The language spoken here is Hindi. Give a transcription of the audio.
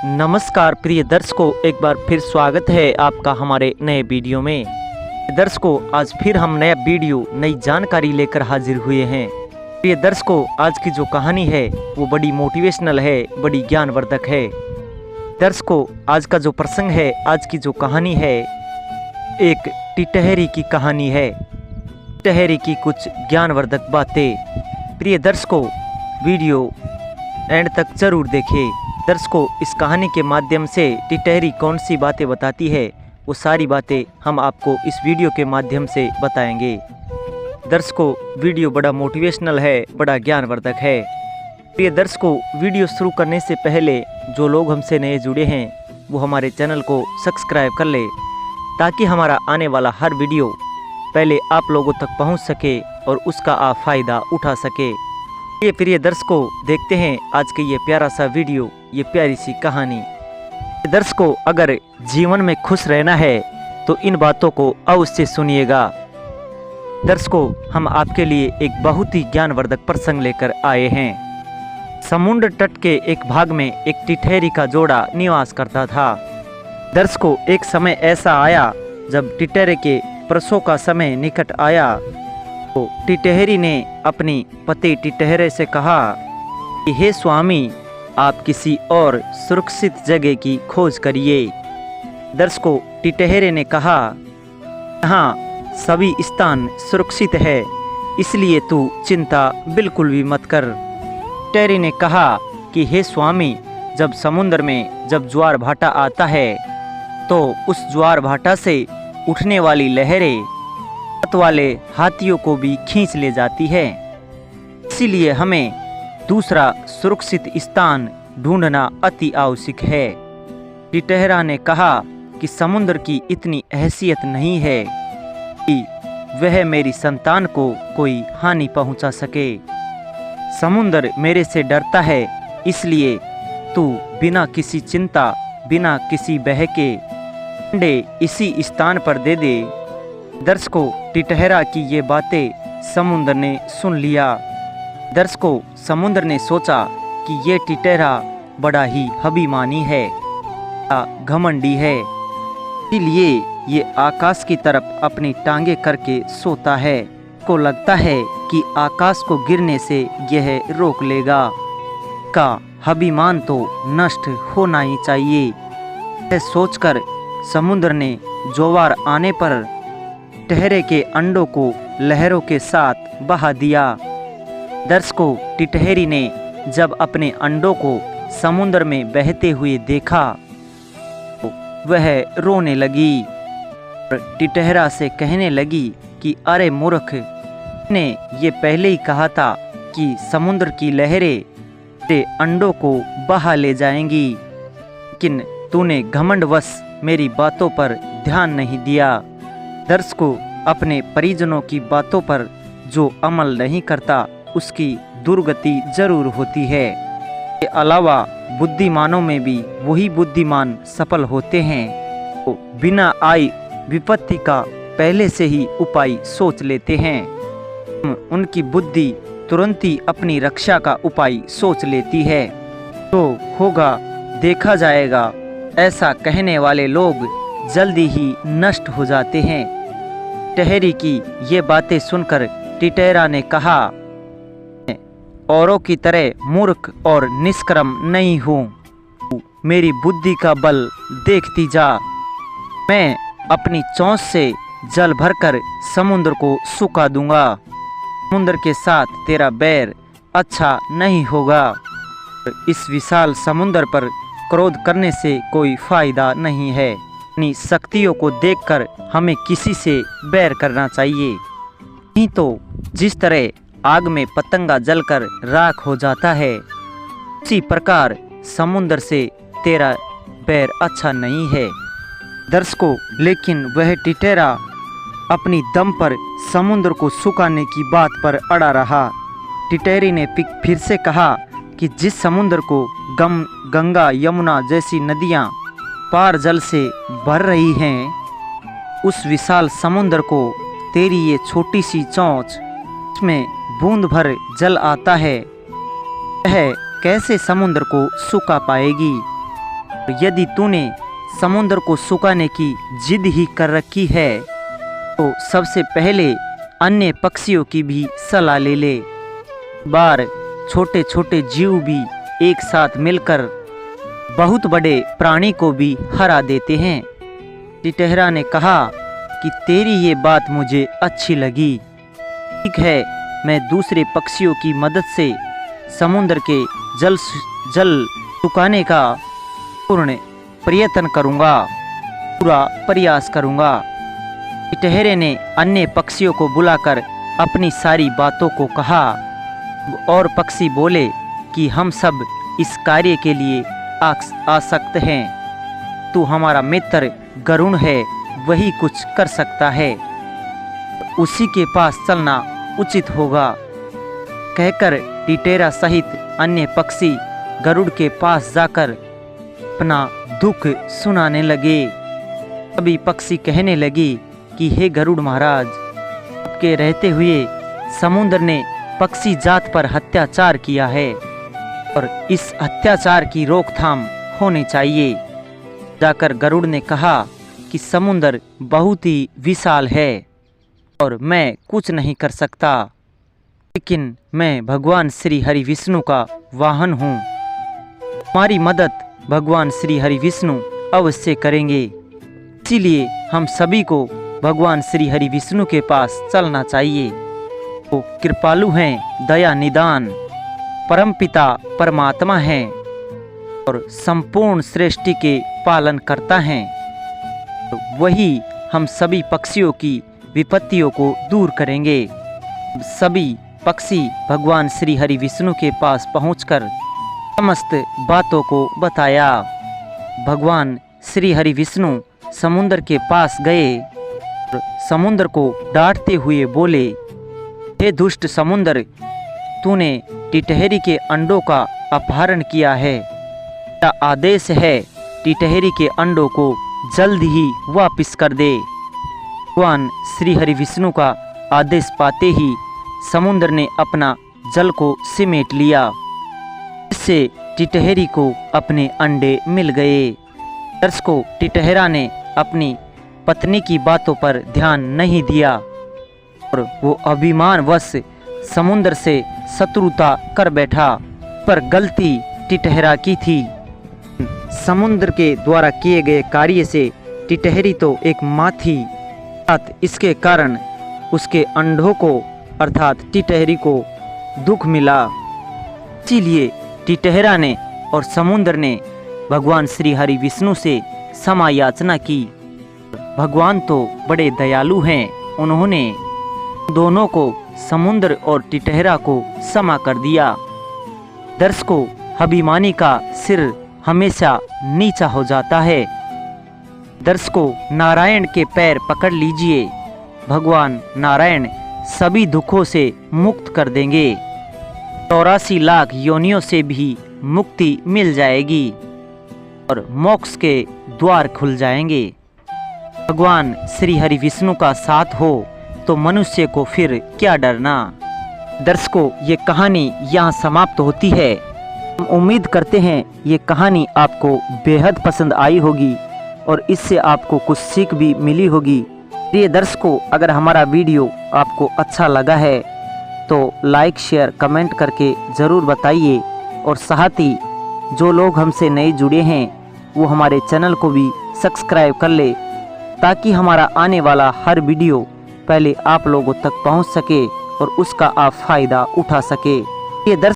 नमस्कार प्रिय दर्शकों, एक बार फिर स्वागत है आपका हमारे नए वीडियो में। दर्शकों, आज फिर हम नया वीडियो नई जानकारी लेकर हाजिर हुए हैं। प्रिय दर्शकों, आज की जो कहानी है वो बड़ी मोटिवेशनल है, बड़ी ज्ञानवर्धक है। दर्शकों, आज का जो प्रसंग है, आज की जो कहानी है, एक टिटहरी की कहानी है। टिटहरी की कुछ ज्ञानवर्धक बातें। प्रिय दर्शकों, वीडियो एंड तक जरूर देखें। दर्शकों, इस कहानी के माध्यम से टिटहरी कौन सी बातें बताती है, वो सारी बातें हम आपको इस वीडियो के माध्यम से बताएंगे। दर्शकों, वीडियो बड़ा मोटिवेशनल है, बड़ा ज्ञानवर्धक है। प्रिय दर्शकों, वीडियो शुरू करने से पहले जो लोग हमसे नए जुड़े हैं वो हमारे चैनल को सब्सक्राइब कर ले, ताकि हमारा आने वाला हर वीडियो पहले आप लोगों तक पहुंच सके और उसका आप फ़ायदा उठा सके। ये प्रिय दर्शकों, देखते हैं आज के ये प्यारा सा वीडियो, ये प्यारी सी कहानी। दर्शकों, अगर जीवन में खुश रहना है तो इन बातों को अवश्य सुनिएगा। दर्शकों, हम आपके लिए एक बहुत ही ज्ञानवर्धक प्रसंग लेकर आए हैं। समुद्र तट के एक भाग में एक टिटहरी का जोड़ा निवास करता था। दर्शकों, एक समय ऐसा आया जब टिटहरे के प्रसव का समय निकट आया तो टिटहरी ने अपनी पति टिटहरे से कहा कि हे स्वामी, आप किसी और सुरक्षित जगह की खोज करिए। दर्शकों, टिटहरे ने कहा, हाँ, सभी स्थान सुरक्षित है, इसलिए तू चिंता बिल्कुल भी मत कर। टिटहरी ने कहा कि हे स्वामी, जब समुद्र में जब ज्वार भाटा आता है तो उस ज्वार भाटा से उठने वाली लहरें हाथ वाले हाथियों को भी खींच ले जाती है, इसीलिए हमें दूसरा सुरक्षित स्थान ढूंढना अति आवश्यक है। टिटहरा ने कहा कि समुद्र की इतनी हैसियत नहीं है कि वह मेरी संतान को कोई हानि पहुंचा सके। समुद्र मेरे से डरता है, इसलिए तू बिना किसी चिंता, बिना किसी बहके अंडे इसी स्थान पर दे दे। दर्शकों, टिटहरा की ये बातें समुद्र ने सुन लिया। दर्शकों, समुद्र ने सोचा कि ये टिटहरा बड़ा ही अभिमानी है, घमंडी है, इसलिए ये आकाश की तरफ अपनी टांगे करके सोता है। को लगता है कि आकाश को गिरने से यह रोक लेगा। का अभिमान तो नष्ट होना ही चाहिए। यह सोचकर समुद्र ने ज्वार आने पर टिटहरे के अंडों को लहरों के साथ बहा दिया। दर्शकों, टिटहरी ने जब अपने अंडों को समुद्र में बहते हुए देखा तो वह रोने लगी और टिटहरा से कहने लगी कि अरे मूर्ख, ने ये पहले ही कहा था कि समुद्र की लहरें तेरे अंडों को बहा ले जाएंगी, लेकिन तूने घमंडवश मेरी बातों पर ध्यान नहीं दिया। दर्शकों, अपने परिजनों की बातों पर जो अमल नहीं करता उसकी दुर्गति जरूर होती है। इसके अलावा बुद्धिमानों में भी वही बुद्धिमान सफल होते हैं तो बिना आई विपत्ति का पहले से ही उपाय सोच लेते हैं। उनकी बुद्धि तुरंत ही अपनी रक्षा का उपाय सोच लेती है। तो होगा देखा जाएगा, ऐसा कहने वाले लोग जल्दी ही नष्ट हो जाते हैं। टिटहरी की ये बातें सुनकर टिटहरा ने कहा, औरों की तरह मूर्ख और निष्कर्म नहीं हूँ, मेरी बुद्धि का बल देखती जा। मैं अपनी चोंच से जल भरकर समुद्र को सुखा दूंगा। समुद्र के साथ तेरा बैर अच्छा नहीं होगा। इस विशाल समुद्र पर क्रोध करने से कोई फायदा नहीं है। अपनी शक्तियों को देखकर हमें किसी से बैर करना चाहिए, नहीं तो जिस तरह आग में पतंगा जलकर राख हो जाता है, उसी प्रकार समुद्र से तेरा बैर अच्छा नहीं है। दर्शकों, लेकिन वह टिटहरा अपनी दम पर समुद्र को सुखाने की बात पर अड़ा रहा। टिटहरी ने फिर से कहा कि जिस समुद्र को गंगा, यमुना जैसी नदियाँ पार जल से भर रही हैं, उस विशाल समुद्र को तेरी ये छोटी सी चोंच, इसमें बूंद भर जल आता है, वह कैसे समुद्र को सुखा पाएगी। यदि तूने समुद्र को सुखाने की जिद ही कर रखी है तो सबसे पहले अन्य पक्षियों की भी सलाह ले ले। बार छोटे छोटे जीव भी एक साथ मिलकर बहुत बड़े प्राणी को भी हरा देते हैं। टिटहरा ने कहा कि तेरी ये बात मुझे अच्छी लगी। ठीक है, मैं दूसरे पक्षियों की मदद से समुद्र के जल सुखाने का पूर्ण प्रयत्न करूँगा, पूरा प्रयास करूँगा। टिटहरे ने अन्य पक्षियों को बुलाकर अपनी सारी बातों को कहा और पक्षी बोले कि हम सब इस कार्य के लिए आसक्त हैं। तू हमारा मित्र गरुड़ है, वही कुछ कर सकता है, उसी के पास चलना उचित होगा। कहकर टिटहरा सहित अन्य पक्षी गरुड़ के पास जाकर अपना दुख सुनाने लगे। सभी पक्षी कहने लगे कि हे गरुड़ महाराज, आपके रहते हुए समुद्र ने पक्षी जात पर अत्याचार किया है और इस अत्याचार की रोकथाम होनी चाहिए। जाकर गरुड़ ने कहा कि समुद्र बहुत ही विशाल है और मैं कुछ नहीं कर सकता, लेकिन मैं भगवान श्री हरि विष्णु का वाहन हूँ। हमारी मदद भगवान श्री हरि विष्णु अवश्य करेंगे। इसीलिए हम सभी को भगवान श्री हरि विष्णु के पास चलना चाहिए। वो कृपालु हैं, दया निदान, परमपिता परमात्मा हैं और संपूर्ण सृष्टि के पालन करता हैं। वही हम सभी पक्षियों की विपत्तियों को दूर करेंगे। सभी पक्षी भगवान श्री हरि विष्णु के पास पहुंचकर समस्त बातों को बताया। भगवान श्री हरि विष्णु समुद्र के पास गए और समुद्र को डांटते हुए बोले, हे दुष्ट समुद्र, तूने टिटहरी के अंडों का अपहरण किया है। मेरा आदेश है टिटहरी के अंडों को जल्द ही वापस कर दे। भगवान श्री हरि विष्णु का आदेश पाते ही समुद्र ने अपना जल को सिमेट लिया। इससे टिटहरी को अपने अंडे मिल गए। दर्शकों, टिटहरा ने अपनी पत्नी की बातों पर ध्यान नहीं दिया और वो अभिमानवश समुद्र से शत्रुता कर बैठा। पर गलती टिटहरा की थी। समुद्र के द्वारा किए गए कार्य से टिटहरी तो एक माँ थी, इसके कारण उसके अंडों को अर्थात टिटहरी को दुख मिला। इसीलिए टिटहरा ने और समुद्र ने भगवान श्री हरि विष्णु से क्षमा याचना की। भगवान तो बड़े दयालु हैं, उन्होंने दोनों को, समुद्र और टिटहरा को क्षमा कर दिया। दर्शकों, अभिमानी का सिर हमेशा नीचा हो जाता है। दर्शकों, नारायण के पैर पकड़ लीजिए, भगवान नारायण सभी दुखों से मुक्त कर देंगे। 84 लाख योनियों से भी मुक्ति मिल जाएगी और मोक्ष के द्वार खुल जाएंगे। भगवान श्री हरि विष्णु का साथ हो तो मनुष्य को फिर क्या डरना। दर्शकों, ये कहानी यहाँ समाप्त होती है। हम उम्मीद करते हैं ये कहानी आपको बेहद पसंद आई होगी और इससे आपको कुछ सीख भी मिली होगी। प्रिय दर्शकों, अगर हमारा वीडियो आपको अच्छा लगा है तो लाइक, शेयर, कमेंट करके ज़रूर बताइए और साथ ही जो लोग हमसे नए जुड़े हैं वो हमारे चैनल को भी सब्सक्राइब कर ले, ताकि हमारा आने वाला हर वीडियो पहले आप लोगों तक पहुंच सके और उसका आप फ़ायदा उठा सके। ये